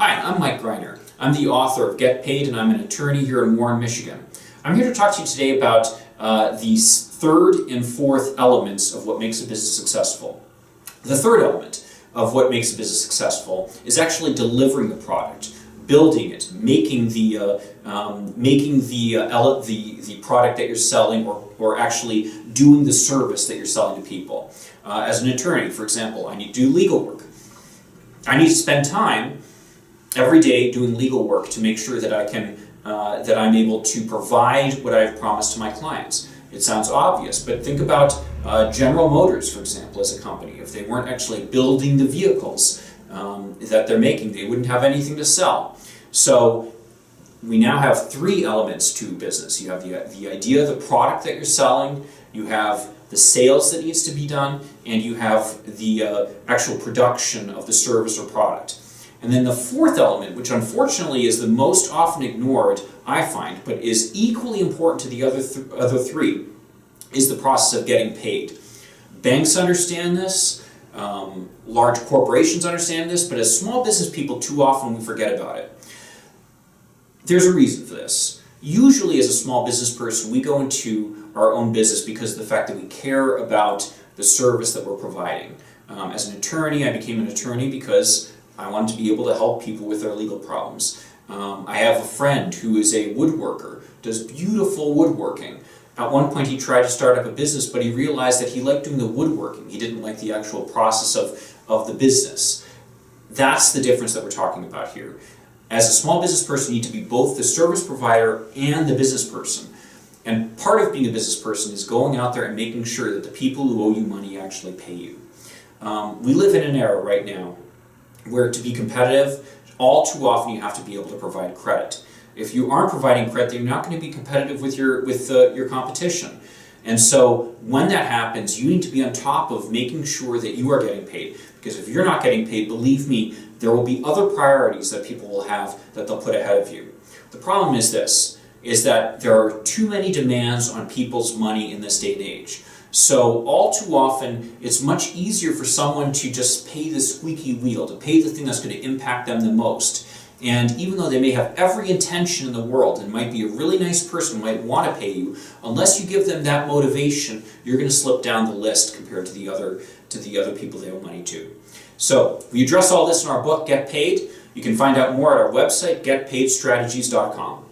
Hi, I'm Mike Greiner. I'm the author of Get Paid, and I'm an attorney here in Warren, Michigan. I'm here to talk to you today about these third and fourth elements of what makes a business successful. The third element of what makes a business successful is actually delivering the product, building it, making the product that you're selling, or actually doing the service that you're selling to people. As an attorney, for example, I need to do legal work. I need to spend time every day doing legal work to make sure that I'm able to provide what I've promised to my clients. It sounds obvious, but think about General Motors, for example, as a company. If they weren't actually building the vehicles that they're making, they wouldn't have anything to sell. So we now have three elements to business. You have the idea of the product that you're selling, you have the sales that needs to be done, and you have the actual production of the service or product. And then the fourth element, which unfortunately is the most often ignored, I find, but is equally important to the other three, is the process of getting paid. Banks understand this, large corporations understand this, but as small business people, too often we forget about it. There's a reason for this. Usually as a small business person, we go into our own business because of the fact that we care about the service that we're providing. As an attorney, I became an attorney because I wanted to be able to help people with their legal problems. I have a friend who is a woodworker, does beautiful woodworking. At one point he tried to start up a business, but he realized that he liked doing the woodworking. He didn't like the actual process of the business. That's the difference that we're talking about here. As a small business person, you need to be both the service provider and the business person. And part of being a business person is going out there and making sure that the people who owe you money actually pay you. We live in an era right now where to be competitive, all too often you have to be able to provide credit. If you aren't providing credit, you're not going to be competitive with your competition. And so when that happens, you need to be on top of making sure that you are getting paid. Because if you're not getting paid, believe me, there will be other priorities that people will have that they'll put ahead of you. The problem is this, is that there are too many demands on people's money in this day and age. So all too often, it's much easier for someone to just pay the squeaky wheel, to pay the thing that's going to impact them the most. And even though they may have every intention in the world and might be a really nice person, might want to pay you, unless you give them that motivation, you're going to slip down the list compared to the other people they owe money to. So we address all this in our book, Get Paid. You can find out more at our website, getpaidstrategies.com.